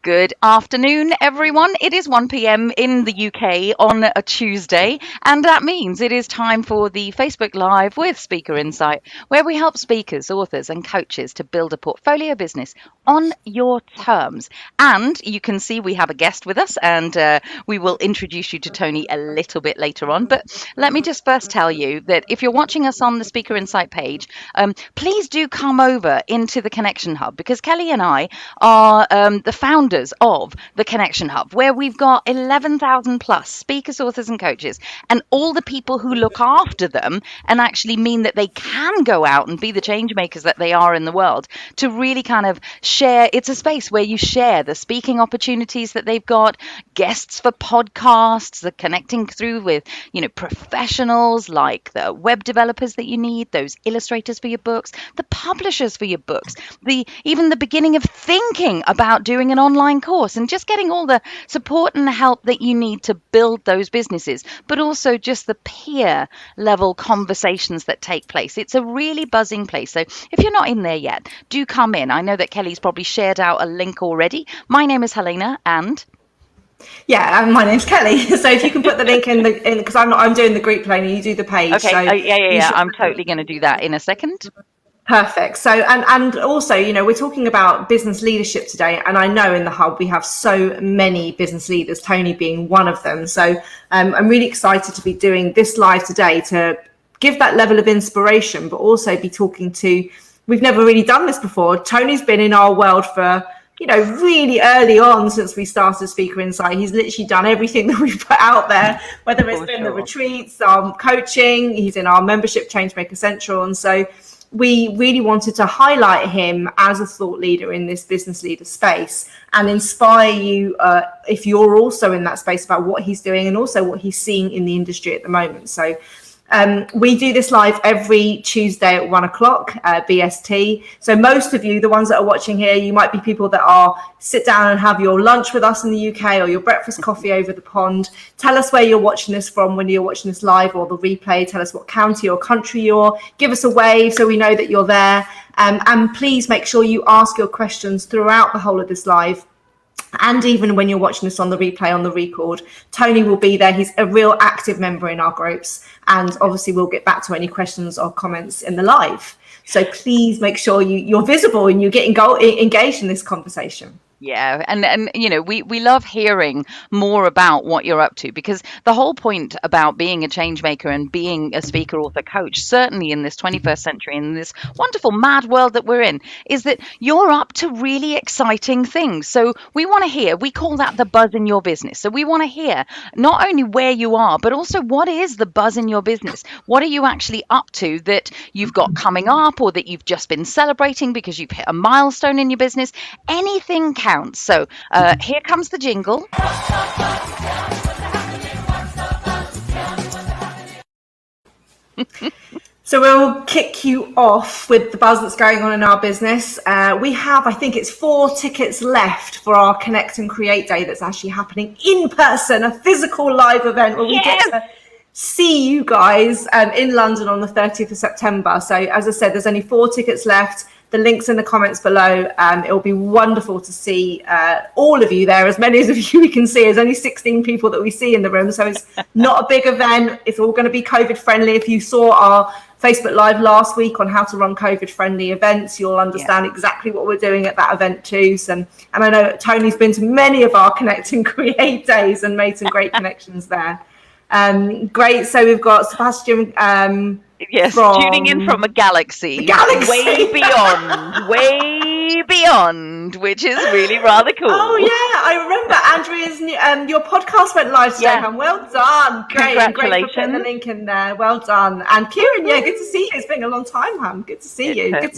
Good afternoon, everyone. It is 1 p.m. in the UK on a Tuesday, and that means it is time for the Facebook Live with Speaker Insight, where we help speakers, authors, and coaches to build a portfolio business on your terms. And you can see we have a guest with us, and we will introduce you to Tony a little bit later on. But let me just first tell you that if you're watching us on the Speaker Insight page, please do come over into the Connection Hub, because Kelly and I are the founders of the Connection Hub, where we've got 11,000 plus speakers, authors, and coaches, and all the people who look after them and actually mean that they can go out and be the change makers that they are in the world, to really kind of share. It's a space where you share the speaking opportunities that they've got, guests for podcasts, the connecting through with, professionals like the web developers that you need, those illustrators for your books, the publishers for your books, even the beginning of thinking about doing an online course, and just getting all the support and the help that you need to build those businesses, but also just the peer level conversations that take place. It's a really buzzing place. So if you're not in there yet, do come in. I know that Kelly's probably shared out a link already. My name is Helena, and my name's Kelly. So if you can put the link in because I'm doing the group plane and you do the page. Okay. So I'm totally going to do that in a second. Perfect. So, and also, we're talking about business leadership today. And I know in the Hub, we have so many business leaders, Tony being one of them. So I'm really excited to be doing this live today to give that level of inspiration, but also be talking to, we've never really done this before. Tony's been in our world for, really early on since we started Speaker Insight. He's literally done everything that we've put out there, whether it's been the retreats, coaching, he's in our membership, Changemaker Central. And so we really wanted to highlight him as a thought leader in this business leader space and inspire you if you're also in that space about what he's doing and also what he's seeing in the industry at the moment. So we do this live every Tuesday at 1 o'clock BST. So most of you, the ones that are watching here, you might be people that are sit down and have your lunch with us in the UK or your breakfast coffee over the pond. Tell us where you're watching this from when you're watching this live or the replay. Tell us what county or country you're. Give us a wave so we know that you're there. And please make sure you ask your questions throughout the whole of this live. And even when you're watching this on the replay, on the record, Tony will be there. He's a real active member in our groups. And obviously, we'll get back to any questions or comments in the live. So please make sure you're visible and you're getting engaged in this conversation. Yeah, and we love hearing more about what you're up to, because the whole point about being a change maker and being a speaker, author, coach, certainly in this 21st century, in this wonderful mad world that we're in, is that you're up to really exciting things. So we want to hear, we call that the buzz in your business. So we want to hear not only where you are, but also what is the buzz in your business? What are you actually up to that you've got coming up, or that you've just been celebrating because you've hit a milestone in your business? Anything counts. So here comes the jingle. So we'll kick you off with the buzz that's going on in our business. We have, I think it's 4 tickets left for our Connect and Create Day that's actually happening in person, a physical live event where we get to see you guys in London on the 30th of September. So as I said, there's only 4 tickets left. The link's in the comments below. It'll be wonderful to see all of you there, as many of you we can see. There's only 16 people that we see in the room, so it's not a big event. It's all going to be COVID friendly. If you saw our Facebook Live last week on how to run COVID friendly events, you'll understand exactly what we're doing at that event too. So, and I know Tony's been to many of our Connect and Create days and made some great connections there. Great. So we've got Sebastian tuning in from a galaxy way beyond, which is really rather cool. Oh yeah, I remember Andrea's your podcast went live today. Yeah. Well done. Great for putting the link in there. Well done. And Kieran, good to see you. It's been a long time, Ham. Good to see you. Good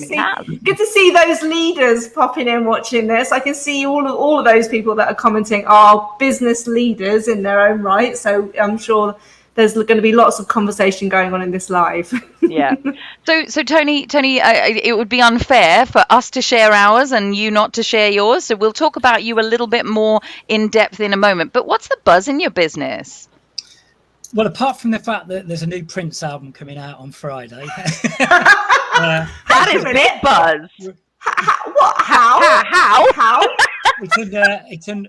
to see those leaders popping in watching this. I can see all of those people that are commenting are business leaders in their own right. So I'm sure there's going to be lots of conversation going on in this live. Yeah. So Tony, it would be unfair for us to share ours and you not to share yours. So we'll talk about you a little bit more in depth in a moment. But what's the buzz in your business? Well, apart from the fact that there's a new Prince album coming out on Friday. That is big buzz. How? it's an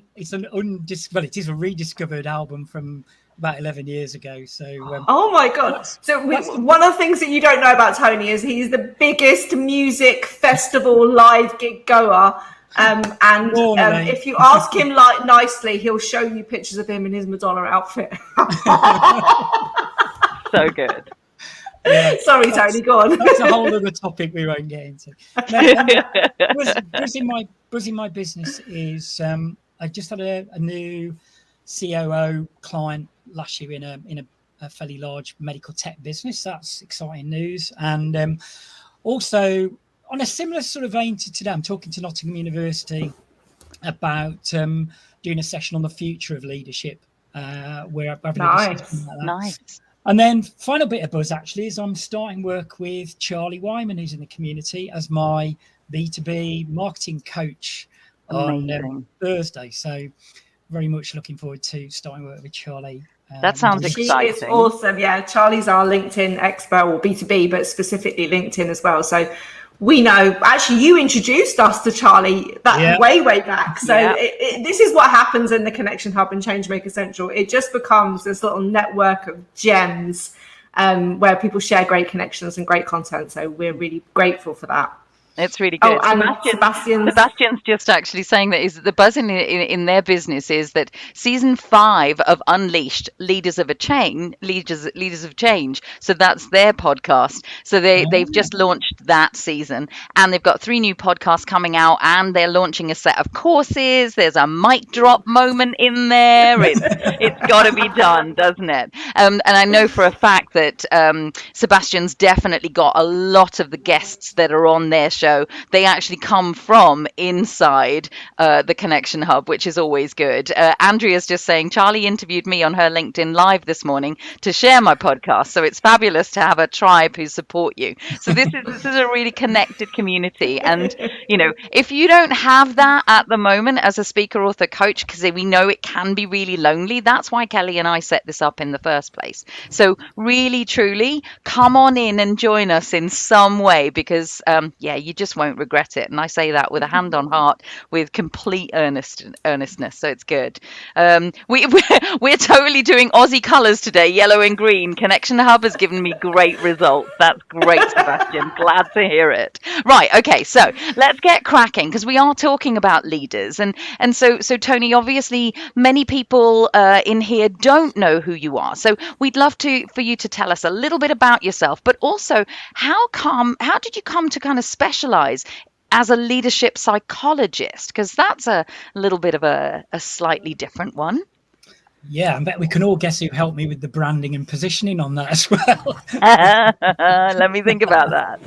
well, it is a rediscovered album from about 11 years ago. So oh my god! One of the things that you don't know about Tony is he's the biggest music festival live gig goer. If you ask him like nicely, he'll show you pictures of him in his Madonna outfit. So good. Yeah, sorry, Tony, go on. That's a whole other topic we won't get into. Buzzing my business is I just had a new COO client last year in a fairly large medical tech business. That's exciting news. And also on a similar sort of vein to today, I'm talking to Nottingham University about doing a session on the future of leadership. Where I'm having a discussion about that. Nice. And then final bit of buzz actually is I'm starting work with Charlie Wyman, who's in the community, as my B2B marketing coach on Thursday. So very much looking forward to starting work with Charlie. That sounds exciting. It's awesome. Yeah, Charlie's our LinkedIn expert, or B2B, but specifically LinkedIn as well. So we know, actually, you introduced us to Charlie way back. So this is what happens in the Connection Hub and Changemaker Central. It just becomes this little network of gems where people share great connections and great content. So we're really grateful for that. It's really good. Oh, and Sebastian's just actually saying that is the buzz in their business is that season 5 of Unleashed Leaders of Change. So that's their podcast. So they've just launched that season, and they've got 3 new podcasts coming out, and they're launching a set of courses. There's a mic drop moment in there. It's got to be done, doesn't it? And I know for a fact that Sebastian's definitely got a lot of the guests that are on their show. They actually come from inside the Connection Hub, which is always good. Andrea's just saying Charlie interviewed me on her LinkedIn Live this morning to share my podcast. So it's fabulous to have a tribe who support you. So this is a really connected community. And, you know, if you don't have that at the moment as a speaker, author, coach, because we know it can be really lonely, that's why Kelly and I set this up in the first place. So really, truly, come on in and join us in some way, because, you just won't regret it. And I say that with a hand on heart, with complete earnestness. So it's good. We're totally doing Aussie colours today, yellow and green. Connection Hub has given me great results. That's great, Sebastian. Glad to hear it. Right. Okay. So let's get cracking, because we are talking about leaders. And so Tony, obviously many people in here don't know who you are. So we'd love for you to tell us a little bit about yourself, but also how did you come to kind of specialize as a leadership psychologist? Because that's a little bit of a slightly different one. Yeah, I bet we can all guess who helped me with the branding and positioning on that as well. Let me think about that.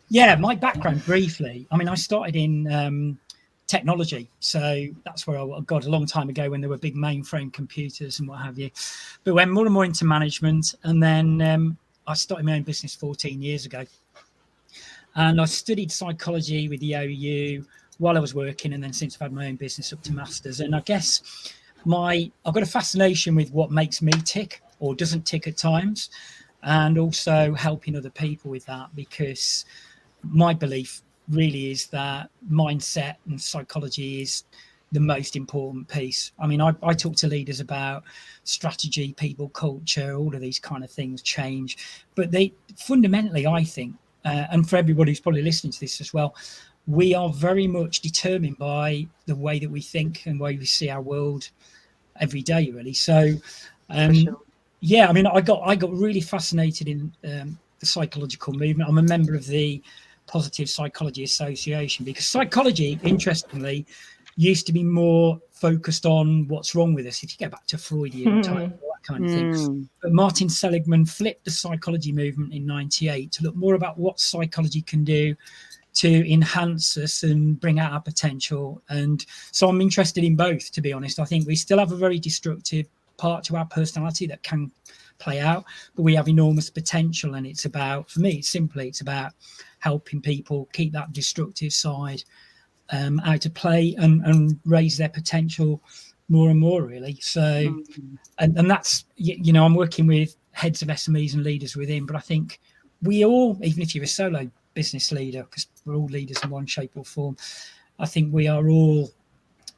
Yeah, my background briefly. I mean, I started in technology. So that's where I got a long time ago, when there were big mainframe computers and what have you. But went more and more into management. And then I started my own business 14 years ago. And I studied psychology with the OU while I was working, and then since I've had my own business up to masters. And I guess I've got a fascination with what makes me tick or doesn't tick at times, and also helping other people with that, because my belief really is that mindset and psychology is the most important piece. I mean, I talk to leaders about strategy, people, culture, all of these kind of things, change, but they fundamentally, I think, and for everybody who's probably listening to this as well, we are very much determined by the way that we think and the way we see our world every day, really. So, yeah, I mean, I got really fascinated in the psychological movement. I'm a member of the Positive Psychology Association, because psychology, interestingly, used to be more focused on what's wrong with us. If you go back to Freudian type, all that kind of thing. But Martin Seligman flipped the psychology movement in '98 to look more about what psychology can do to enhance us and bring out our potential. And so I'm interested in both, to be honest. I think we still have a very destructive part to our personality that can play out, but we have enormous potential. And it's about, for me, it's about helping people keep that destructive side out to play and raise their potential more and more, really. So, and that's, you know, I'm working with heads of SMEs and leaders within, but I think we all, even if you're a solo business leader, because we're all leaders in one shape or form, I think we are all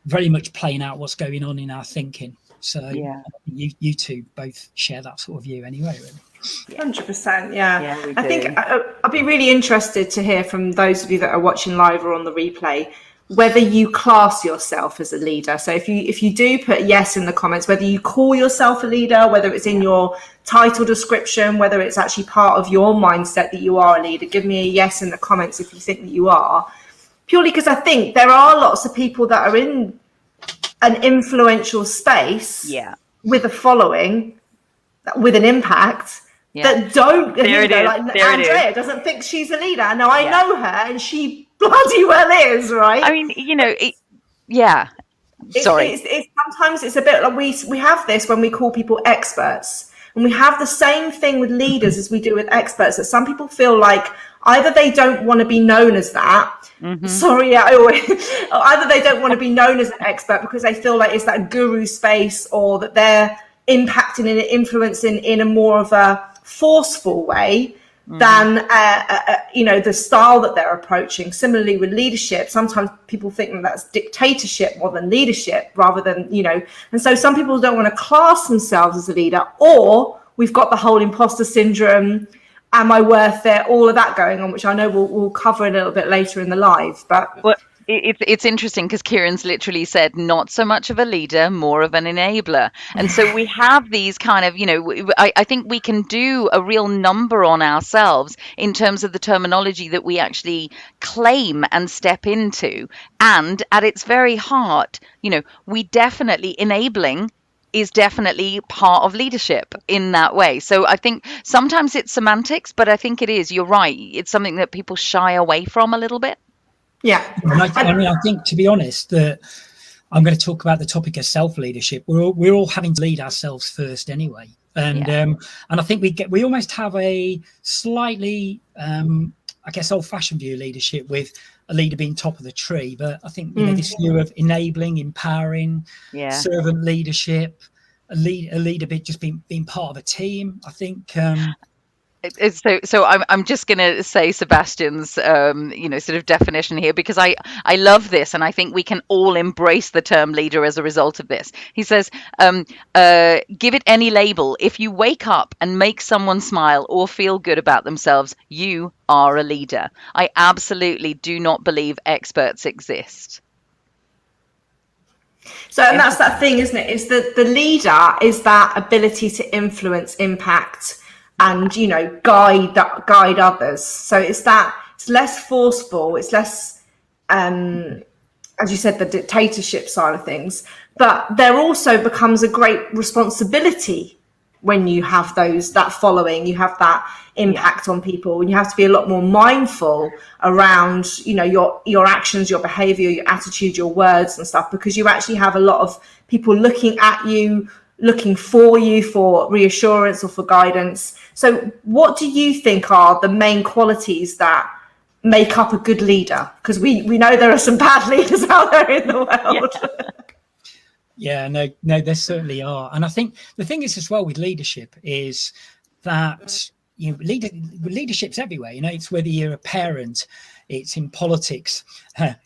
very much playing out what's going on in our thinking. So Yeah. you two both share that sort of view anyway, really. 100%, yeah. Yeah, we I think do. I'd be really interested to hear from those of you that are watching live or on the replay whether you class yourself as a leader. So if you do put yes in the comments, whether you call yourself a leader, whether it's in your title description, whether it's actually part of your mindset that you are a leader, give me a yes in the comments if you think that you are. Purely because I think there are lots of people that are in an influential space with a following, with an impact, that don't, like Andrea doesn't think she's a leader. Now I know her and she bloody well is, right? I mean, sorry. It's sometimes it's a bit like we have this when we call people experts, and we have the same thing with leaders as we do with experts, that some people feel like either they don't want to be known as that. Sorry, either they don't want to be known as an expert because they feel like it's that guru space, or that they're impacting and influencing in a more of a forceful way than the style that they're approaching. Similarly with leadership, sometimes people think that that's dictatorship more than leadership, rather than and so some people don't want to class themselves as a leader, or we've got the whole imposter syndrome, am I worth it, all of that going on, which I know we'll cover a little bit later in the live. But it's interesting because Kieran's literally said not so much of a leader, more of an enabler. And so we have these kind of, I think we can do a real number on ourselves in terms of the terminology that we actually claim and step into. And at its very heart, we definitely enabling is definitely part of leadership in that way. So I think sometimes it's semantics, but I think it is, you're right, it's something that people shy away from a little bit. Yeah. And I think, to be honest, that I'm going to talk about the topic of self-leadership. We're all having to lead ourselves first anyway. And I think we almost have a slightly, I guess, old-fashioned view of leadership, with a leader being top of the tree. But I think, this view of enabling, empowering, servant leadership, a leader just being part of a team, I think... So I'm just going to say Sebastian's sort of definition here, because I love this, and I think we can all embrace the term leader as a result of this. He says, give it any label. If you wake up and make someone smile or feel good about themselves, you are a leader. I absolutely do not believe experts exist. So, and that's that thing, isn't it? Is that the leader is that ability to influence, impact, and guide others. So it's less forceful, it's less as you said, the dictatorship side of things, but there also becomes a great responsibility when you have that following, you have that impact on people, and you have to be a lot more mindful around your actions, your behavior, your attitude, your words and stuff, because you actually have a lot of people looking at you, looking for you for reassurance or for guidance. So what do you think are the main qualities that make up a good leader? Because we know there are some bad leaders out there in the world. No, there certainly are. And I think the thing is as well with leadership is that leadership's everywhere. It's whether you're a parent, it's in politics,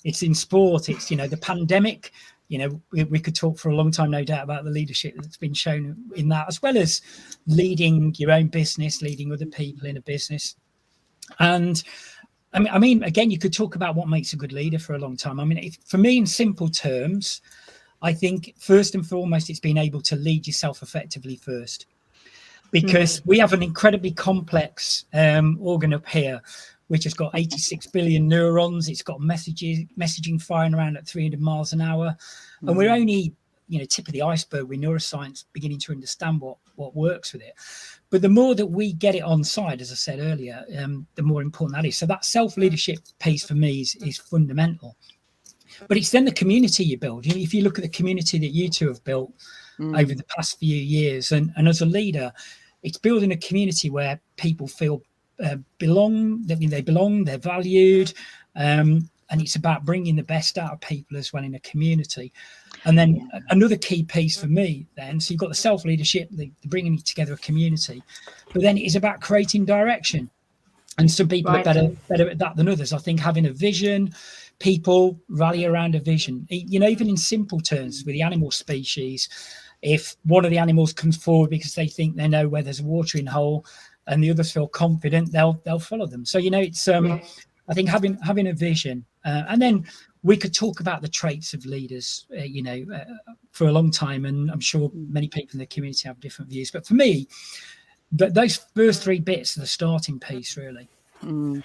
it's in sport, it's the pandemic. We could talk for a long time, no doubt, about the leadership that's been shown in that, as well as leading your own business, leading other people in a business. And I mean, again, you could talk about what makes a good leader for a long time. I mean, for me, in simple terms, I think first and foremost, it's being able to lead yourself effectively first, because we have an incredibly complex organ up here, which has got 86 billion neurons. It's got messaging firing around at 300 miles an hour. And we're only, tip of the iceberg with neuroscience beginning to understand what works with it. But the more that we get it on side, as I said earlier, the more important that is. So that self-leadership piece for me is fundamental. But it's then the community you build. If you look at the community that you two have built over the past few years, and as a leader, it's building a community where people feel they belong, they're valued, and it's about bringing the best out of people as well in a community. And then another key piece for me then, so you've got the self-leadership, the bringing together a community, but then it is about creating direction. And some people are better at that than others. I think having a vision, people rally around a vision. Even in simple terms with the animal species, if one of the animals comes forward because they think they know where there's a watering hole and the others feel confident, they'll follow them. So it's I think having a vision, and then we could talk about the traits of leaders, for a long time, and I'm sure many people in the community have different views. But for me, those first three bits are the starting piece, really. Can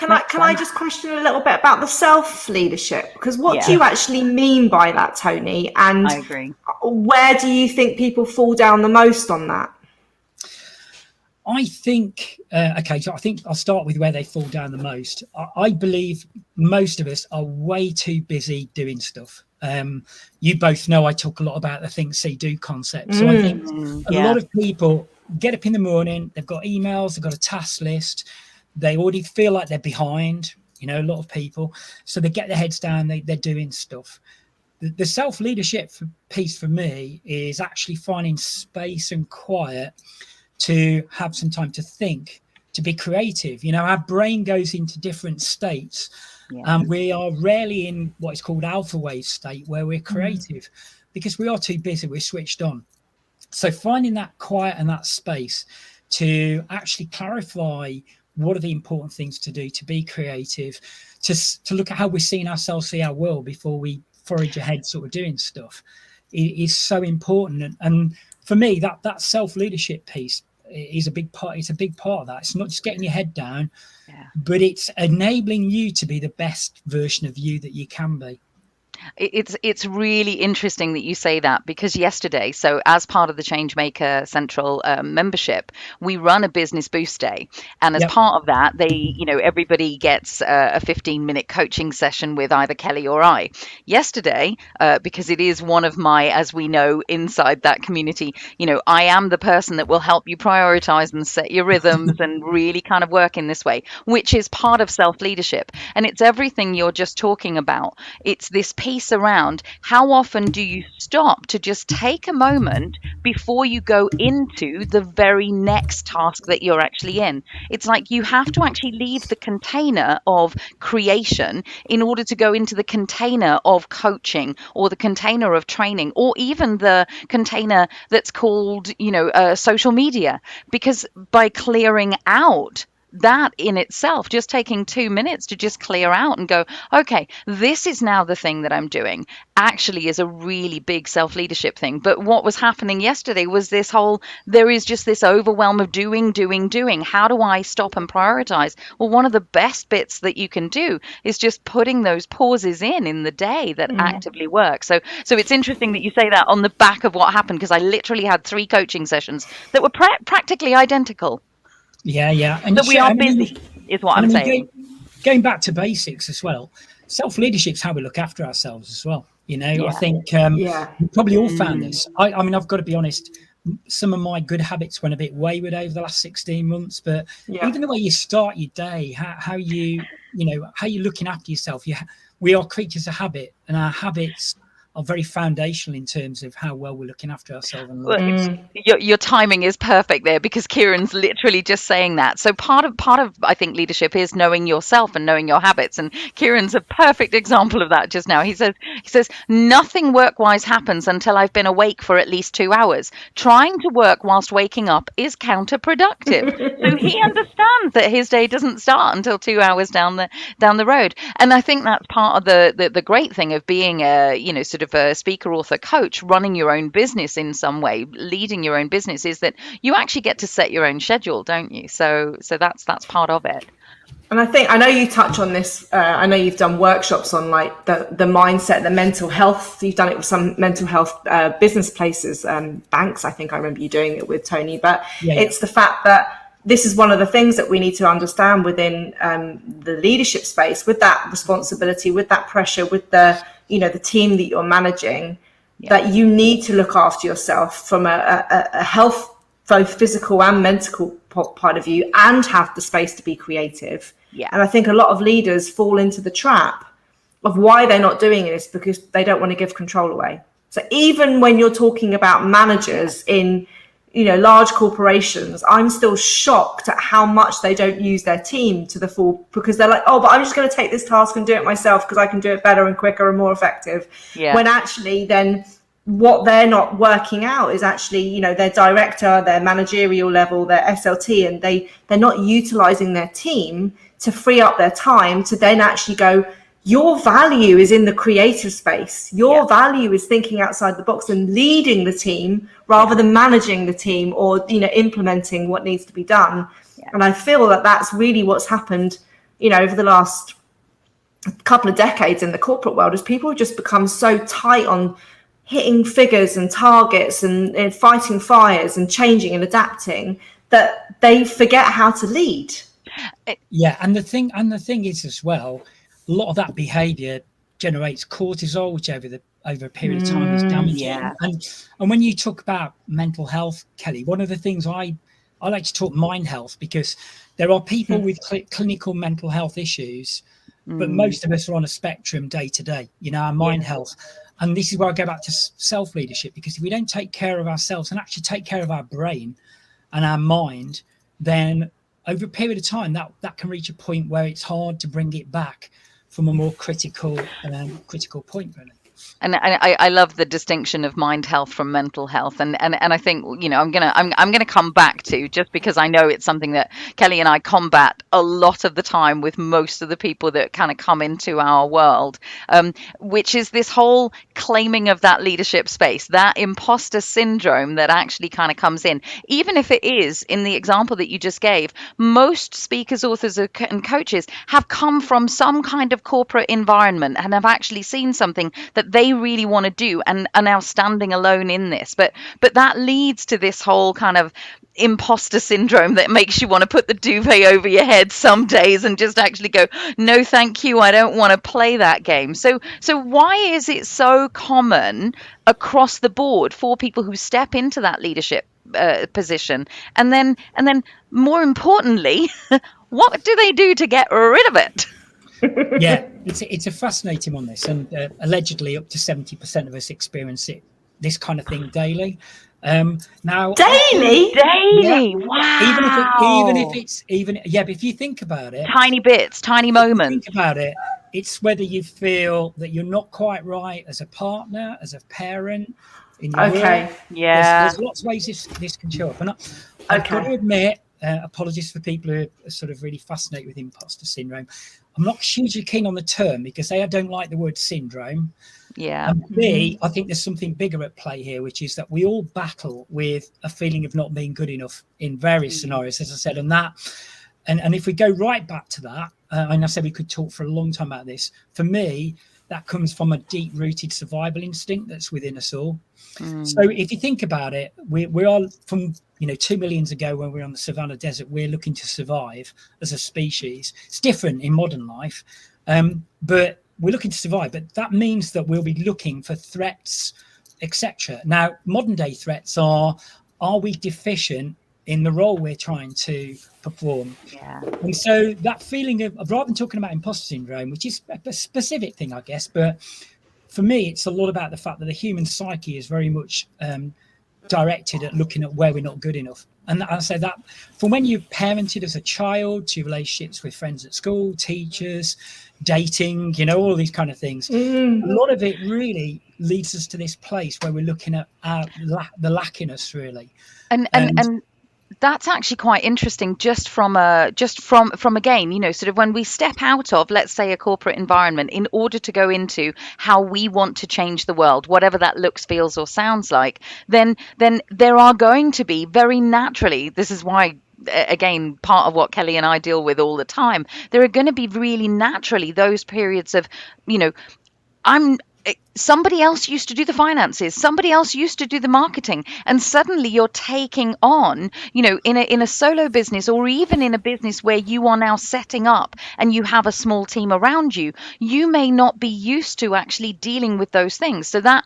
I just question a little bit about the self-leadership? Because what do you actually mean by that, Tony? And I agree. Where do you think people fall down the most on that? I think, so I think I'll start with where they fall down the most. I believe most of us are way too busy doing stuff. You both know I talk a lot about the think, see, do concept. So I think a lot of people get up in the morning, they've got emails, they've got a task list, they already feel like they're behind, a lot of people. So they get their heads down, they're doing stuff. The self-leadership piece for me is actually finding space and quiet to have some time to think, to be creative. Our brain goes into different states, and we are rarely in what is called alpha wave state where we're creative because we are too busy, we're switched on. So finding that quiet and that space to actually clarify what are the important things to do, to be creative, to look at how we're seeing ourselves, see our world before we forage ahead sort of doing stuff is so important. And for me, that self-leadership piece is a big part. It's a big part of that. It's not just getting your head down, but it's enabling you to be the best version of you that you can be. It's really interesting that you say that, because yesterday, so as part of the Changemaker Central membership, we run a business boost day, and as part of that, everybody gets a 15-minute coaching session with either Kelly or I. Yesterday, because it is one of my, as we know, inside that community, I am the person that will help you prioritize and set your rhythms and really kind of work in this way, which is part of self-leadership, and it's everything you're just talking about. It's this piece around how often do you stop to just take a moment before you go into the very next task that you're actually in. It's like you have to actually leave the container of creation in order to go into the container of coaching or the container of training or even the container that's called, social media, because by clearing out that in itself, just taking 2 minutes to just clear out and go, okay, this is now the thing that I'm doing, actually is a really big self-leadership thing. But what was happening yesterday was there is just this overwhelm of doing. How do I stop and prioritize? Well, one of the best bits that you can do is just putting those pauses in the day that actively work. So it's interesting that you say that on the back of what happened, because I literally had 3 coaching sessions that were practically identical. And that we are busy is what I'm saying. Going back to basics as well, self-leadership is how we look after ourselves as well. I think we probably all found this. I mean, I've got to be honest, some of my good habits went a bit wayward over the last 16 months, but even the way you start your day, how you're looking after yourself, we are creatures of habit, and our habits are very foundational in terms of how well we're looking after ourselves. And your timing is perfect there, because Kieran's literally just saying that. So part of I think leadership is knowing yourself and knowing your habits, and Kieran's a perfect example of that just now. He says nothing work-wise happens until I've been awake for at least 2 hours. Trying to work whilst waking up is counterproductive. So he understands that his day doesn't start until 2 hours down the road. And I think that's part of the great thing of being a sort of a speaker, author, coach, running your own business in some way, leading your own business, is that you actually get to set your own schedule, don't you? So that's part of it. And I know you touch on this. I know you've done workshops on like the mindset, the mental health. You've done it with some mental health business places, banks. I think I remember you doing it with Tony. But it's the fact that this is one of the things that we need to understand within the leadership space, with that responsibility, with that pressure, with the team that you're managing, that you need to look after yourself from a health, both physical and mental part of you, and have the space to be creative. And I think a lot of leaders fall into the trap of why they're not doing it is because they don't want to give control away. So even when you're talking about managers in large corporations, I'm still shocked at how much they don't use their team to the full, because they're like, oh, but I'm just going to take this task and do it myself because I can do it better and quicker and more effective. Yeah. When actually then what they're not working out is actually, their director, their managerial level, their SLT, and they're not utilizing their team to free up their time to then actually go, your value is in the creative space. Your value is thinking outside the box and leading the team rather than managing the team or, implementing what needs to be done. Yeah. And I feel that that's really what's happened, over the last couple of decades in the corporate world, is people have just become so tight on hitting figures and targets and fighting fires and changing and adapting that they forget how to lead. Yeah. And the thing is as well, a lot of that behavior generates cortisol, which over a period of time is damaging. Yeah. And when you talk about mental health, Kelly, one of the things I like to talk mind health, because there are people with clinical mental health issues, but most of us are on a spectrum day to day, our mind health. And this is where I go back to self-leadership, because if we don't take care of ourselves and actually take care of our brain and our mind, then over a period of time, that can reach a point where it's hard to bring it back from a more critical point, really. And I love the distinction of mind health from mental health, and I think I'm gonna come back to, just because I know it's something that Kelly and I combat a lot of the time with most of the people that kind of come into our world, which is this whole claiming of that leadership space, that imposter syndrome that actually kind of comes in, even if it is in the example that you just gave. Most speakers, authors, and coaches have come from some kind of corporate environment and have actually seen something that they really want to do and are now standing alone in this, but that leads to this whole kind of imposter syndrome that makes you want to put the duvet over your head some days and just actually go, no thank you, I don't want to play that game. So why is it so common across the board for people who step into that leadership position, and then more importantly, what do they do to get rid of it? Yeah, it's a fascinating one, this, and allegedly up to 70% of us experience this kind of thing daily. Now, daily, yeah, wow. But if you think about it, tiny bits, tiny moments. Think about it. It's whether you feel that you're not quite right as a partner, as a parent, in your work. Yeah. There's lots of ways this can show up, and I've got to admit, apologies for people who are sort of really fascinated with imposter syndrome. I'm not hugely keen on the term, because A, I don't like the word syndrome. Yeah. And B, I think there's something bigger at play here, which is that we all battle with a feeling of not being good enough in various scenarios, as I said, and if we go right back to that, and I said we could talk for a long time about this, for me, that comes from a deep-rooted survival instinct that's within us all. So if you think about it, we are from 2 million ago, when we're on the Savannah Desert, we're looking to survive as a species. It's different in modern life, but we're looking to survive. But that means that we'll be looking for threats, etc. Now, modern day threats are we deficient in the role we're trying to perform? Yeah. And so that feeling of, rather than talking about imposter syndrome, which is a specific thing, I guess, but for me, it's a lot about the fact that the human psyche is very much directed at looking at where we're not good enough. And I say that from when you're parented as a child to relationships with friends at school, teachers, dating, all these kind of things. A lot of it really leads us to this place where we're looking at the lack in us, really. And that's actually quite interesting, just from again, sort of when we step out of, let's say, a corporate environment in order to go into how we want to change the world, whatever that looks, feels, or sounds like, then there are going to be very naturally, this is why, again, part of what Kelly and I deal with all the time, there are going to be really naturally those periods of, somebody else used to do the finances, somebody else used to do the marketing, and suddenly you're taking on, in a solo business, or even in a business where you are now setting up and you have a small team around you, you may not be used to actually dealing with those things. So that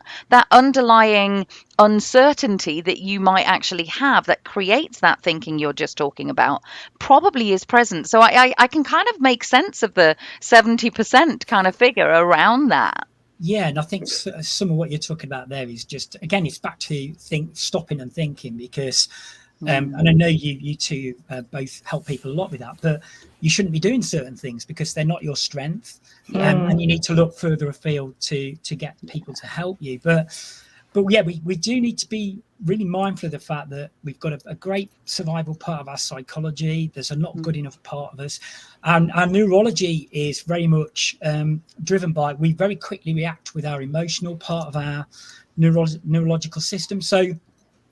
underlying uncertainty that you might actually have that creates that thinking you're just talking about probably is present. So I can kind of make sense of the 70% kind of figure around that. Yeah, and I think some of what you're talking about there is just, again, it's back to stopping and thinking, because and I know you two both help people a lot with that, but you shouldn't be doing certain things because they're not your strength, and you need to look further afield to get people to help you. But yeah, we do need to be really mindful of the fact that we've got a great survival part of our psychology. There's a not good enough part of us. And our neurology is very much driven by, we very quickly react with our emotional part of our neurological system. So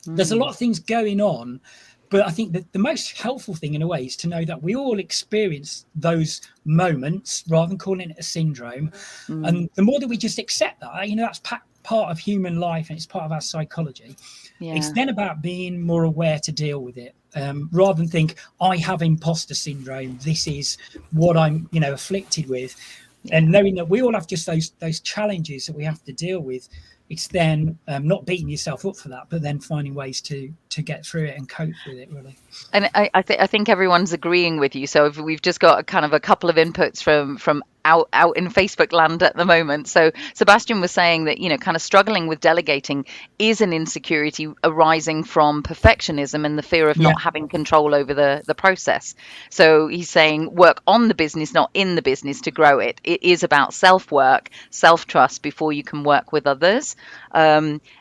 there's a lot of things going on. But I think that the most helpful thing in a way is to know that we all experience those moments rather than calling it a syndrome. And the more that we just accept that, that's part of human life and it's part of our psychology. It's then about being more aware to deal with it, rather than think, I have imposter syndrome, this is what I'm afflicted with. And knowing that we all have just those challenges that we have to deal with. It's then not beating yourself up for that, but then finding ways to get through it and cope with it, really. And I think everyone's agreeing with you. So we've just got kind of a couple of inputs from out in Facebook land at the moment. So Sebastian was saying that, kind of struggling with delegating is an insecurity arising from perfectionism and the fear of not having control over the process. So he's saying work on the business, not in the business, to grow it. It is about self-work, self-trust before you can work with others.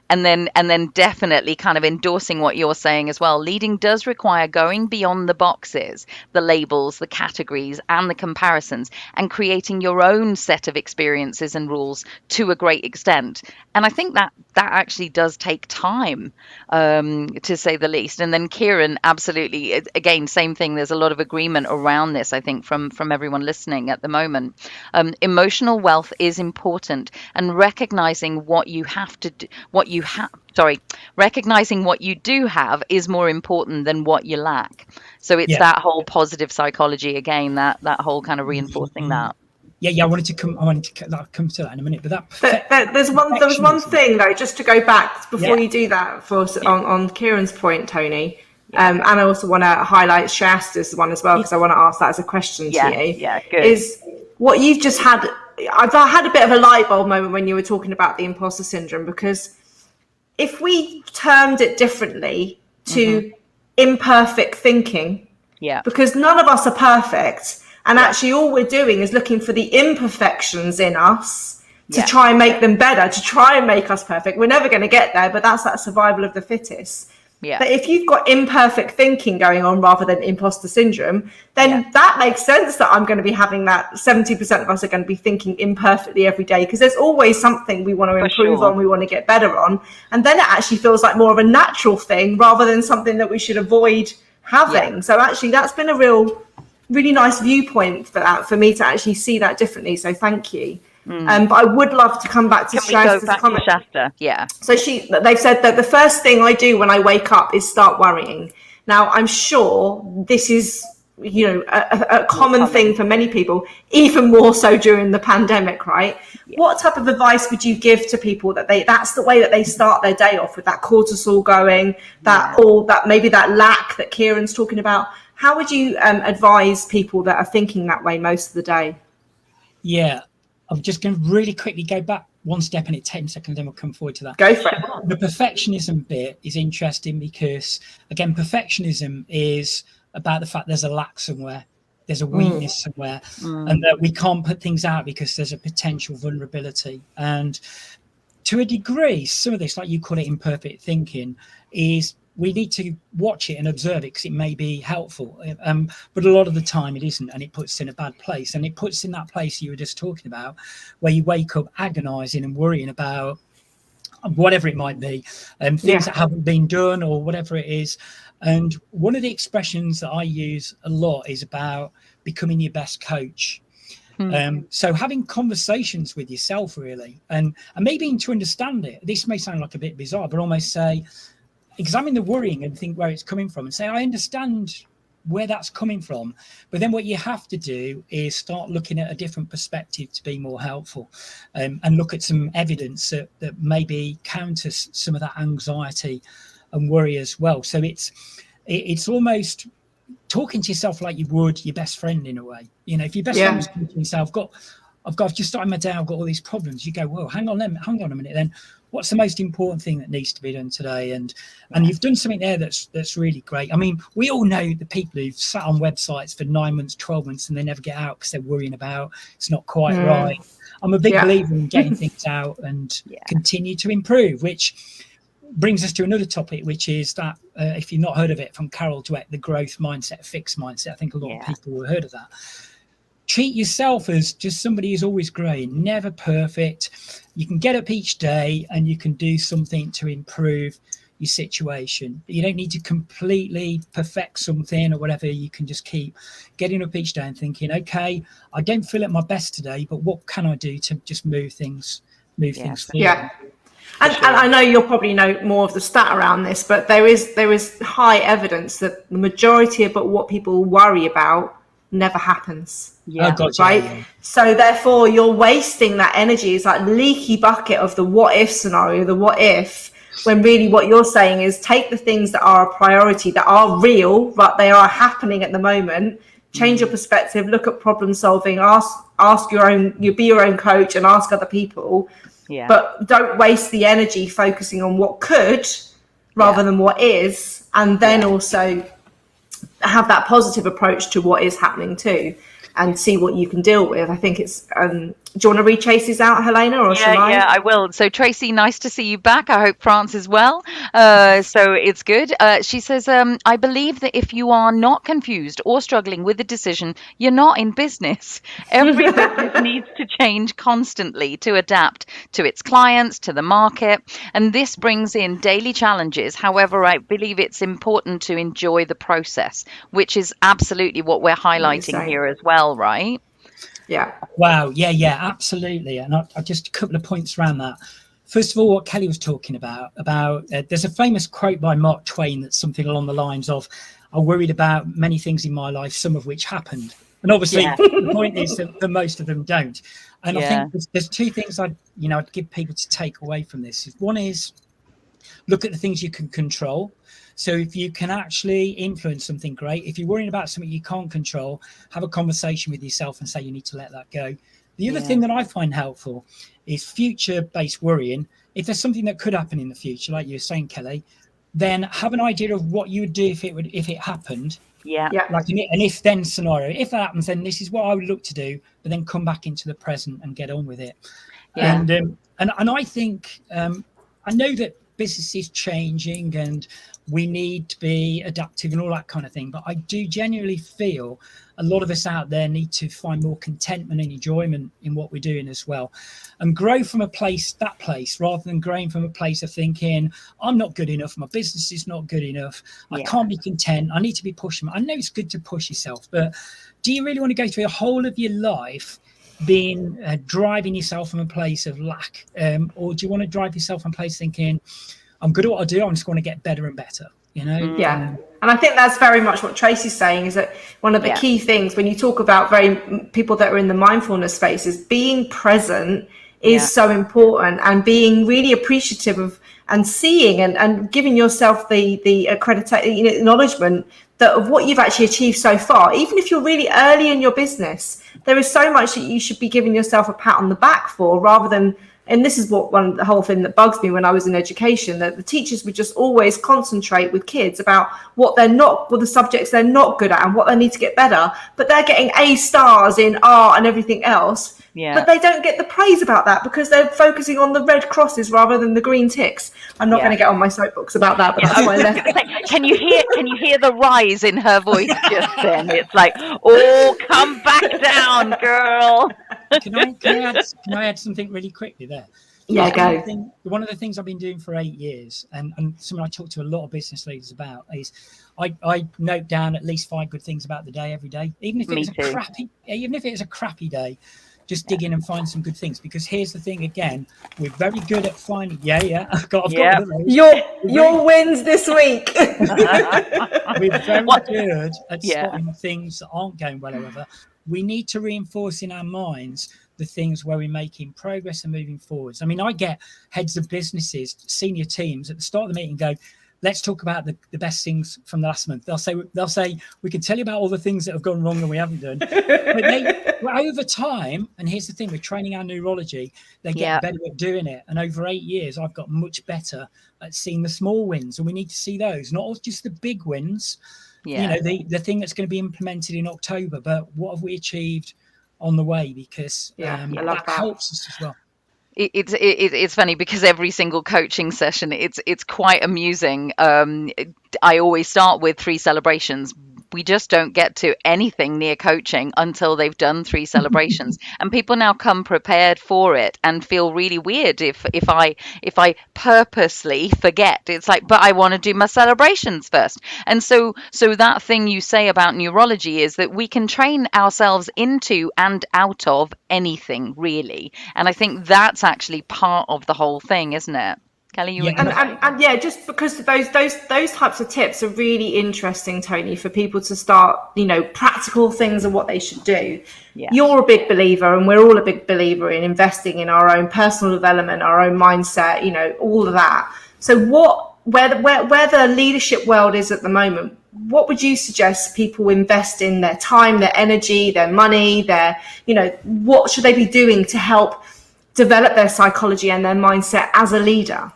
And then definitely kind of endorsing what you're saying as well. Leading does require going beyond the boxes, the labels, the categories, and the comparisons, and creating your own set of experiences and rules to a great extent. And I think that actually does take time, to say the least. And then Kieran, absolutely, again, same thing. There's a lot of agreement around this, I think, from everyone listening at the moment. Emotional wealth is important, and recognizing what you have to do, recognizing what you do have is more important than what you lack. So it's that whole positive psychology again, that whole kind of reinforcing that. I wanted to come to that in a minute, but there was one thing though, just to go back before you do that on Kieran's point, Tony. And I also want to highlight Shasta's one as well, because I want to ask that as a question to you. Yeah, good. Is what you've just had. I've had a bit of a light bulb moment when you were talking about the imposter syndrome, because if we termed it differently to imperfect thinking, because none of us are perfect, and actually all we're doing is looking for the imperfections in us to try and make them better, to try and make us perfect. We're never going to get there, but that's that survival of the fittest. But if you've got imperfect thinking going on rather than imposter syndrome, then that makes sense that I'm going to be having that. 70% of us are going to be thinking imperfectly every day, because there's always something we want to improve on, we want to get better on. And then it actually feels like more of a natural thing rather than something that we should avoid having. So actually that's been a really nice viewpoint for me to actually see that differently. So thank you. But I would love to come back to Shasta's comment. Shasta? Yeah. So they've said that the first thing I do when I wake up is start worrying. Now, I'm sure this is, a common thing for many people, even more so during the pandemic, right? What type of advice would you give to people that's the way that they start their day off, with that cortisol going, maybe that lack that Kieran's talking about? How would you advise people that are thinking that way most of the day? Yeah. I'm just going to really quickly go back one step, and it 10 seconds, then we'll come forward to that. Go for it. The perfectionism bit is interesting because, again, perfectionism is about the fact there's a lack somewhere, there's a weakness somewhere, and that we can't put things out because there's a potential vulnerability. And to a degree, some of this, like you call it imperfect thinking, is we need to watch it and observe it because it may be helpful. But a lot of the time it isn't, and it puts us in a bad place. And it puts us in that place you were just talking about, where you wake up agonizing and worrying about whatever it might be, things that haven't been done or whatever it is. And one of the expressions that I use a lot is about becoming your best coach. So having conversations with yourself, really, and maybe to understand it. This may sound like a bit bizarre, but almost say, examine the worrying and think where it's coming from, and say, I understand where that's coming from. But then what you have to do is start looking at a different perspective to be more helpful, and look at some evidence that maybe counters some of that anxiety and worry as well. So it's almost talking to yourself like you would your best friend in a way. If your best friend was talking to yourself, I've just started my day, I've got all these problems. You go, whoa, hang on a minute. Then what's the most important thing that needs to be done today? And you've done something there that's really great. I mean, we all know the people who've sat on websites for 9 months, 12 months, and they never get out because they're worrying about it's not quite right. I'm a big believer in getting things out and continue to improve, which brings us to another topic, which is that if you've not heard of it, from Carol Dweck, the growth mindset, fixed mindset. I think a lot of people have heard of that. Treat yourself as just somebody who's always growing, never perfect. You can get up each day and you can do something to improve your situation. You don't need to completely perfect something or whatever. You can just keep getting up each day and thinking, okay, I don't feel at my best today, but what can I do to just move things forward? Yeah. And I know you'll probably know more of the stat around this, but there is high evidence that the majority of what people worry about never happens. Right? So therefore you're wasting that energy. It's like leaky bucket of the what if scenario, the what if, when really what you're saying is take the things that are a priority, that are real, but they are happening at the moment, change your perspective, look at problem solving, ask you be your own coach and ask other people. But don't waste the energy focusing on what could rather than what is, and then also have that positive approach to what is happening too, and see what you can deal with. I think it's do you want to read Tracy's out, Helena, or shall I? Yeah, I will. So Tracy, nice to see you back. I hope France is well. So it's good. She says, I believe that if you are not confused or struggling with a decision, you're not in business. Every business needs to change constantly to adapt to its clients, to the market. And this brings in daily challenges. However, I believe it's important to enjoy the process, which is absolutely what we're highlighting here as well, right? Yeah. Wow. Yeah, absolutely. And I just a couple of points around that. First of all, what Kelly was talking about there's a famous quote by Mark Twain that's something along the lines of, I worried about many things in my life, some of which happened. And obviously the point is that most of them don't. And I think there's two things I'd give people to take away from this. One is look at the things you can control. So if you can actually influence something, great. If you're worrying about something you can't control, have a conversation with yourself and say you need to let that go. The other thing that I find helpful is future-based worrying. If there's something that could happen in the future, like you were saying, Kelly, then have an idea of what you would do if it happened. Like an if-then scenario. If that happens, then this is what I would look to do, but then come back into the present and get on with it. And I think I know that business is changing and we need to be adaptive and all that kind of thing, but I do genuinely feel a lot of us out there need to find more contentment and enjoyment in what we're doing as well, and grow from that place rather than growing from a place of thinking I'm not good enough, my business is not good enough, I can't be content, I need to be pushing. I know it's good to push yourself, but do you really want to go through the whole of your life being driving yourself from a place of lack, or do you want to drive yourself from a place thinking I'm good at what I do, I'm just going to get better and better, And I think that's very much what Tracy's saying, is that one of the key things when you talk about people that are in the mindfulness space is being present is so important, and being really appreciative of and seeing and giving yourself the accreditation, acknowledgement of what you've actually achieved so far. Even if you're really early in your business, there is so much that you should be giving yourself a pat on the back for, rather than, and this is the whole thing that bugs me when I was in education, that the teachers would just always concentrate with kids about what the subjects they're not good at and what they need to get better, but they're getting A stars in art and everything else. But they don't get the praise about that because they're focusing on the red crosses rather than the green ticks. I'm not going to get on my soapbox about that, but that's why I left. Can you hear the rise in her voice just then? It's like, oh, come back down, girl. Can I add something really quickly there? Yeah, go. One of the things I've been doing for 8 years, and something I talk to a lot of business leaders about, is I note down at least 5 good things about the day every day, even if it's a crappy day. Just dig in and find some good things, because here's the thing again, we're very good at finding I've got your wins this week. We're very good at spotting things that aren't going well. However, we need to reinforce in our minds the things where we're making progress and moving forwards. I mean, I get heads of businesses, senior teams at the start of the meeting go, let's talk about the best things from the last month. They'll say we can tell you about all the things that have gone wrong and we haven't done. But over time, and here's the thing, with training our neurology, they get better at doing it. And over 8 years, I've got much better at seeing the small wins, and we need to see those, not just the big wins. You know, the thing that's going to be implemented in October, but what have we achieved on the way? Because that helps us as well. It's funny because every single coaching session, it's quite amusing. I always start with 3 celebrations. We just don't get to anything near coaching until they've done 3 celebrations, and people now come prepared for it and feel really weird if I purposely forget. It's like, but I want to do my celebrations first. And so that thing you say about neurology is that we can train ourselves into and out of anything, really. And I think that's actually part of the whole thing, isn't it? Kelly, you and yeah, just because those types of tips are really interesting, Tony, for people to start, you know, practical things of what they should do. You're a big believer, and we're all a big believer in investing in our own personal development, our own mindset, you know, all of that. So where the leadership world is at the moment, what would you suggest people invest in their time, their energy, their money, what should they be doing to help develop their psychology and their mindset as a leader?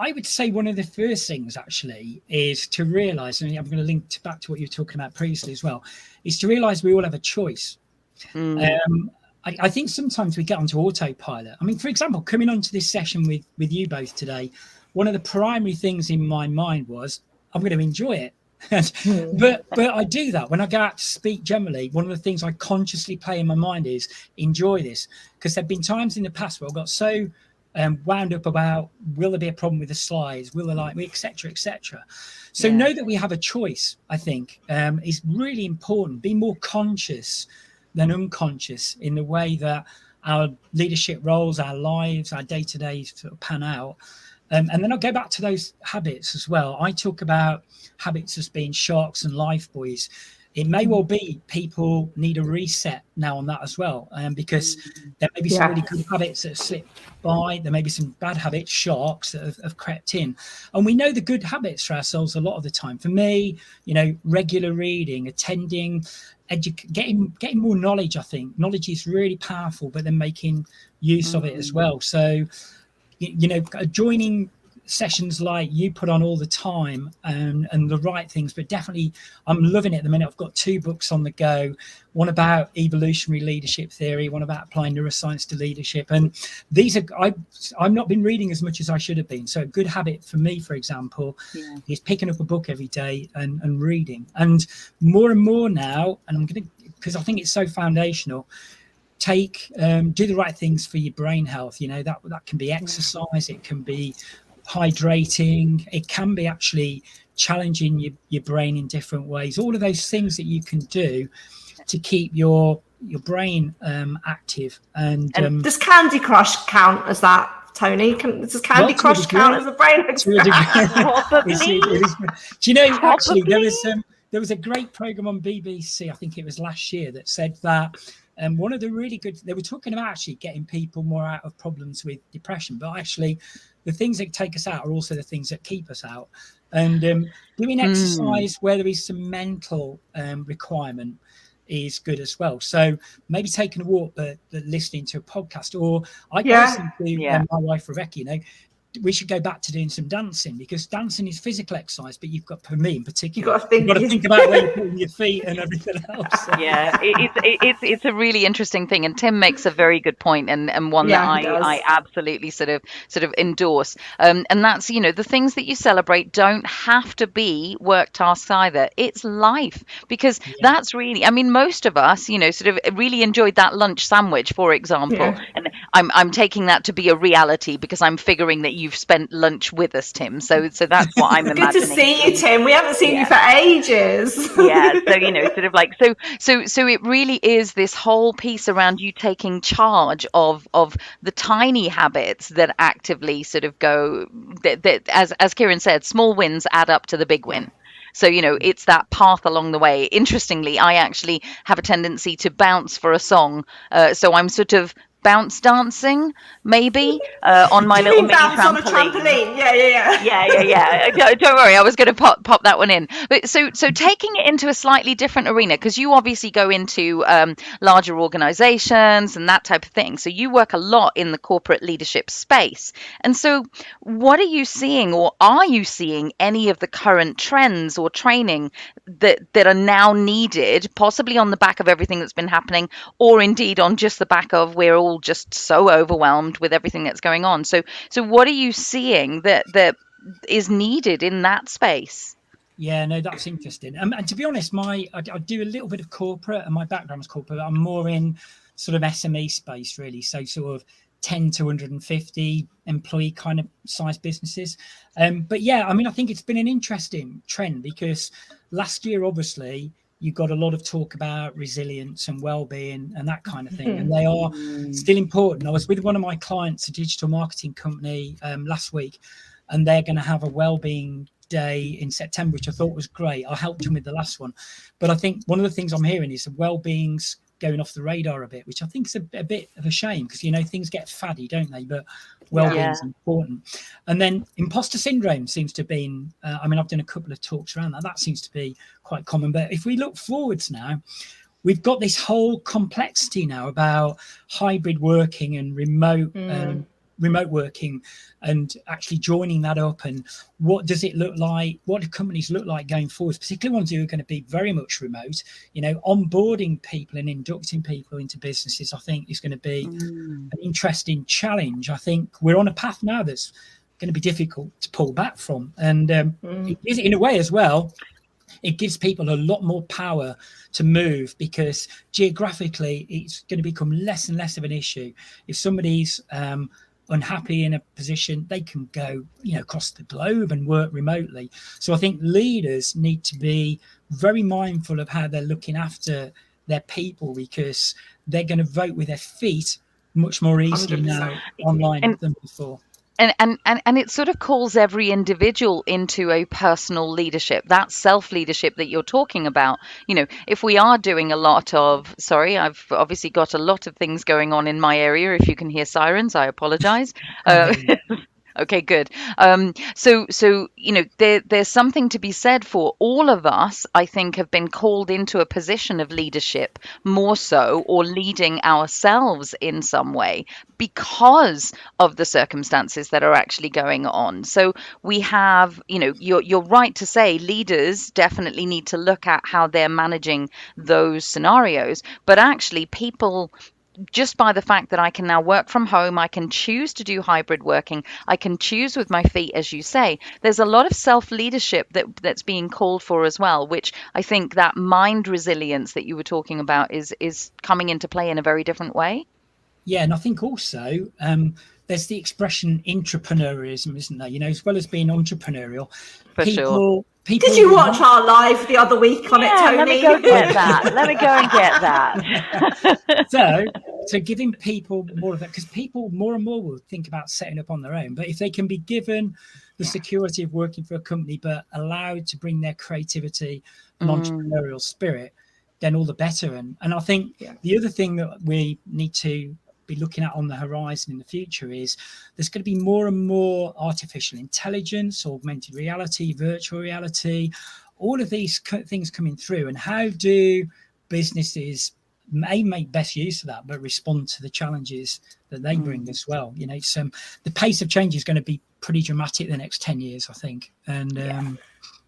I would say one of the first things actually is to realize, and I'm going to link back to what you were talking about previously as well, is to realize we all have a choice. I think sometimes we get onto autopilot. I mean, for example, coming onto this session with you both today, one of the primary things in my mind was, I'm going to enjoy it. but I do that when I go out to speak. Generally, one of the things I consciously play in my mind is enjoy this, because there've been times in the past where I got so wound up about, will there be a problem with the slides, will there like me, etc. So know that we have a choice. I think is really important. Be more conscious than unconscious in the way that our leadership roles, our lives, our day-to-day sort of pan out. And then I'll go back to those habits as well. I talk about habits as being sharks and life buoys. It may well be people need a reset now on that as well, because there may be some really good habits that have slipped by. There may be some bad habits, sharks, that have crept in. And we know the good habits for ourselves a lot of the time. For me, you know, regular reading, attending, getting more knowledge. I think knowledge is really powerful, but then making use of it as well. So, you know, joining sessions like you put on all the time and the right things, but definitely I'm loving it at the minute. I've got 2 books on the go, one about evolutionary leadership theory, one about applying neuroscience to leadership, and these are I've not been reading as much as I should have been. So a good habit for me, for example, is picking up a book every day and reading. And more now, and I'm going to, because I think it's so foundational, do the right things for your brain health. You know, that can be exercise, it can be hydrating, it can be actually challenging your brain in different ways. All of those things that you can do to keep your brain active. And does Candy Crush count as that, Tony? Does Candy Crush count as a brain Probably. Do you know, actually, there was a great program on BBC, I think it was last year, that said that one of the really good, they were talking about actually getting people more out of problems with depression, but actually the things that take us out are also the things that keep us out. And doing exercise where there is some mental requirement is good as well. So maybe taking a walk, but listening to a podcast, or I listen to my wife Rebecca, you know, we should go back to doing some dancing, because dancing is physical exercise, but you've got, for me in particular, you've got to think about where you're putting your feet and everything else. So. It's a really interesting thing, and Tim makes a very good point, and one that I absolutely sort of endorse. And that's, you know, the things that you celebrate don't have to be work tasks either. It's life, because that's really, I mean, most of us, you know, sort of really enjoyed that lunch sandwich, for example, and I'm taking that to be a reality because I'm figuring that you've spent lunch with us, Tim. So that's what I'm imagining. Good to see you, Tim. We haven't seen you for ages. So, you know, sort of like, so it really is this whole piece around you taking charge of the tiny habits that actively sort of go, that as Kieran said, small wins add up to the big win. So, you know, it's that path along the way. Interestingly, I actually have a tendency to bounce for a song. So I'm sort of bounce dancing, maybe on my Do you little mean mini bounce on a trampoline. trampoline? Yeah. Yeah. Don't worry, I was going to pop that one in. But so taking it into a slightly different arena, because you obviously go into larger organizations and that type of thing. So you work a lot in the corporate leadership space. And so what are you seeing, or are you seeing any of the current trends or training that are now needed, possibly on the back of everything that's been happening, or indeed on just the back of we're all just so overwhelmed with everything that's going on? So what are you seeing that is needed in that space? Yeah, no, that's interesting. And to be honest, I do a little bit of corporate, and my background is corporate. I'm more in sort of SME space, really. So sort of 10 to 150 employee kind of size businesses. But yeah, I mean, I think it's been an interesting trend because last year, obviously, you got a lot of talk about resilience and well-being and that kind of thing, and they are still important. I was with one of my clients, a digital marketing company, last week, and they're going to have a well-being day in September, which I thought was great. I helped them with the last one, but I think one of the things I'm hearing is the well-being's going off the radar a bit, which I think is a bit of a shame because things get faddy, don't they? But well-being is important. And then imposter syndrome seems to have been I mean, I've done a couple of talks around that seems to be quite common. But if we look forwards now, we've got this whole complexity now about hybrid working and remote working, and actually joining that up, and what does it look like, what do companies look like going forward, particularly ones who are going to be very much remote. Onboarding people and inducting people into businesses, I think, is going to be an interesting challenge. I think we're on a path now that's going to be difficult to pull back from, and it is, in a way as well, it gives people a lot more power to move, because geographically it's going to become less and less of an issue. If somebody's unhappy in a position, they can go across the globe and work remotely. So I think leaders need to be very mindful of how they're looking after their people, because they're going to vote with their feet much more easily 100%. now online than before. And it sort of calls every individual into a personal leadership, that self leadership that you're talking about. If we are doing a lot of, sorry, I've obviously got a lot of things going on in my area. If you can hear sirens, I apologize. Okay, good. So there's something to be said for all of us, I think, have been called into a position of leadership more so, or leading ourselves in some way, because of the circumstances that are actually going on. So we have, you're right to say leaders definitely need to look at how they're managing those scenarios, but actually people, just by the fact that I can now work from home, I can choose to do hybrid working, I can choose with my feet, as you say, there's a lot of self-leadership that's being called for as well, which I think that mind resilience that you were talking about is coming into play in a very different way. Yeah, and I think also there's the expression intrapreneurism, isn't there? As well as being entrepreneurial, For sure. Did you watch our live the other week on it, Tony? Let me go get that. Let me go and get that. So giving people more of that, because people more and more will think about setting up on their own. But if they can be given the security of working for a company, but allowed to bring their creativity and entrepreneurial spirit, then all the better. And I think the other thing that we need to be looking at on the horizon in the future is there's going to be more and more artificial intelligence, augmented reality, virtual reality, all of these things coming through. And how do businesses make best use of that, but respond to the challenges that they bring as well? It's the pace of change is going to be pretty dramatic the next 10 years, I think. And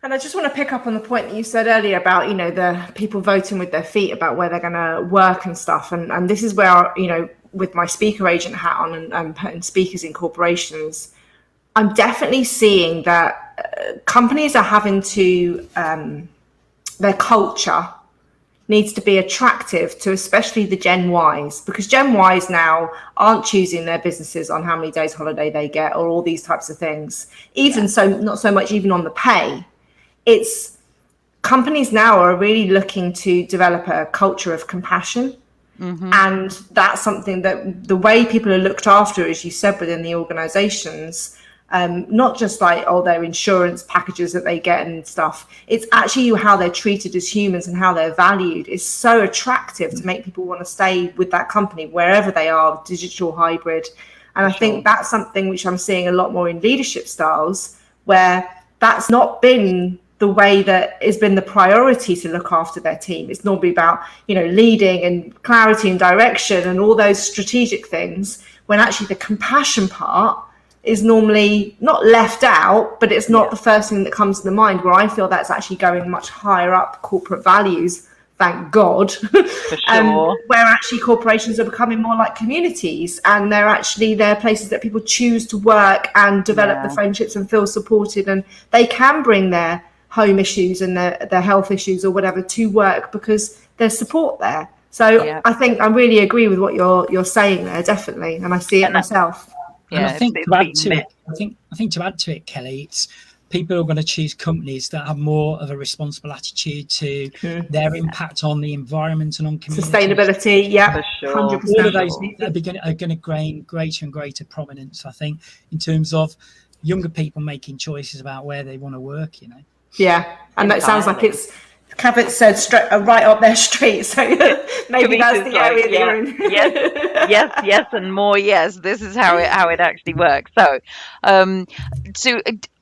I just want to pick up on the point that you said earlier about, the people voting with their feet about where they're going to work and stuff. And this is where, with my speaker agent hat on and putting speakers in corporations, I'm definitely seeing that companies are having to, their culture needs to be attractive to especially the Gen Ys, because Gen Ys now aren't choosing their businesses on how many days holiday they get or all these types of things. So not so much even on the pay. It's companies now are really looking to develop a culture of compassion. And that's something that the way people are looked after, as you said, within the organizations, not just like, oh, their insurance packages that they get and stuff. It's actually how they're treated as humans and how they're valued is so attractive to make people want to stay with that company wherever they are, digital, hybrid. And I think that's something which I'm seeing a lot more in leadership styles, where that's not been the way that has been the priority to look after their team. It's normally about, leading and clarity and direction and all those strategic things, when actually the compassion part is normally not left out, but it's not the first thing that comes to the mind, where I feel that's actually going much higher up corporate values, thank God. For sure. Where actually corporations are becoming more like communities, and they're places that people choose to work and develop the friendships and feel supported, and they can bring their home issues and their health issues or whatever to work because there's support there. So I think I really agree with what you're saying there, definitely, and I see it myself. And I think to add to it, Kelly, it's people are going to choose companies that have more of a responsible attitude to their impact on the environment and on community. Sustainability, for sure. 100%. All of those are going to gain greater and greater prominence, I think, in terms of younger people making choices about where they want to work, Yeah, and that sounds like it's Cabot said right up their street, so maybe that's the area that you're in. yes, and more yes. This is how it actually works. So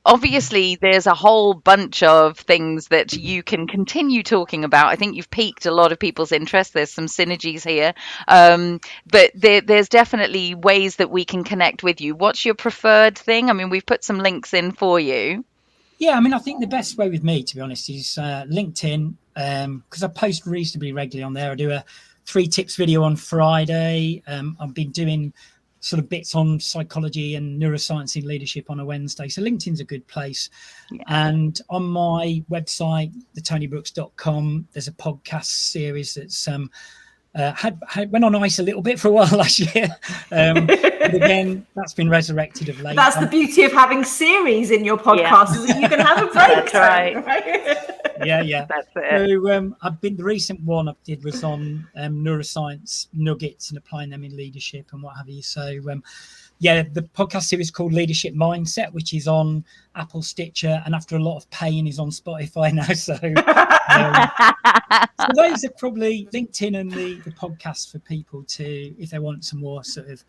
obviously there's a whole bunch of things that you can continue talking about. I think you've piqued a lot of people's interest. There's some synergies here, but there's definitely ways that we can connect with you. What's your preferred thing? I mean, we've put some links in for you. Yeah, I mean, I think the best way with me, to be honest, is LinkedIn, because I post reasonably regularly on there. I do a 3 tips video on Friday. I've been doing sort of bits on psychology and neuroscience in leadership on a Wednesday. So LinkedIn's a good place. Yeah. And on my website, thetonybrooks.com, there's a podcast series that's went on ice a little bit for a while last year, but again that's been resurrected of late. That's the beauty of having series in your podcast, is that you can have a break. That's right. Yeah That's it. So the recent one I did was on neuroscience nuggets and applying them in leadership and what have you. So the podcast series is called Leadership Mindset, which is on Apple, Stitcher, and after a lot of pain is on Spotify now. So, so those are probably LinkedIn and the podcast for people to, if they want some more sort of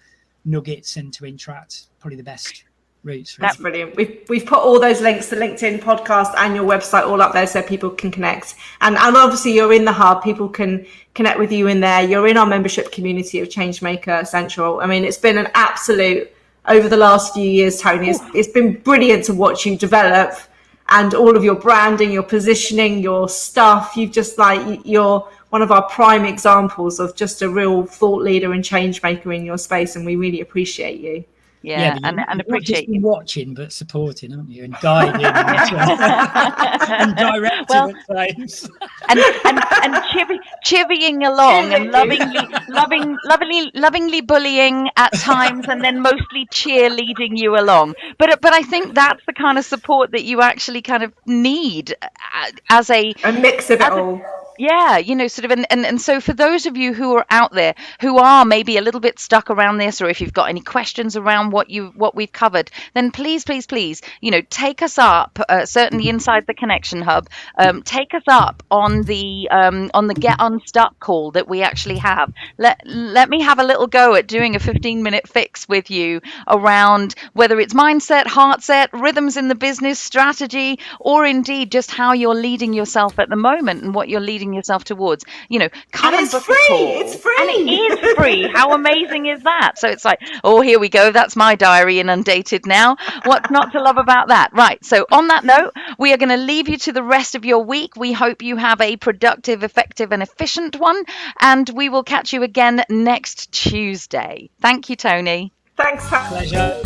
nuggets and to interact, probably the best routes. That's brilliant. We've put all those links to LinkedIn, podcast, and your website all up there so people can connect. And obviously you're in the hub. People can connect with you in there. You're in our membership community of Changemaker Central. I mean, it's been an absolute, over the last few years, Tony, it's been brilliant to watch you develop, and all of your branding, your positioning, your stuff. You've just you're one of our prime examples of just a real thought leader and change maker in your space. And we really appreciate you. Yeah, and appreciate you watching, but supporting, aren't you, and guiding and directing at times, and chivying along and lovingly bullying at times, and then mostly cheerleading you along. But I think that's the kind of support that you actually kind of need as a mix of it all. Yeah, sort of, and so for those of you who are out there who are maybe a little bit stuck around this, or if you've got any questions around what we've covered, then please, take us up, certainly inside the Connection Hub, take us up on the Get Unstuck call that we actually have. Let me have a little go at doing a 15-minute fix with you around whether it's mindset, heart set, rhythms in the business, strategy, or indeed just how you're leading yourself at the moment and what you're leading yourself towards. Come and book a call. It's free. And it is free. How amazing is that? So it's like, oh, here we go. That's my diary inundated now. What's not to love about that? Right. So on that note, we are going to leave you to the rest of your week. We hope you have a productive, effective, and efficient one. And we will catch you again next Tuesday. Thank you, Tony. Thanks. Pleasure.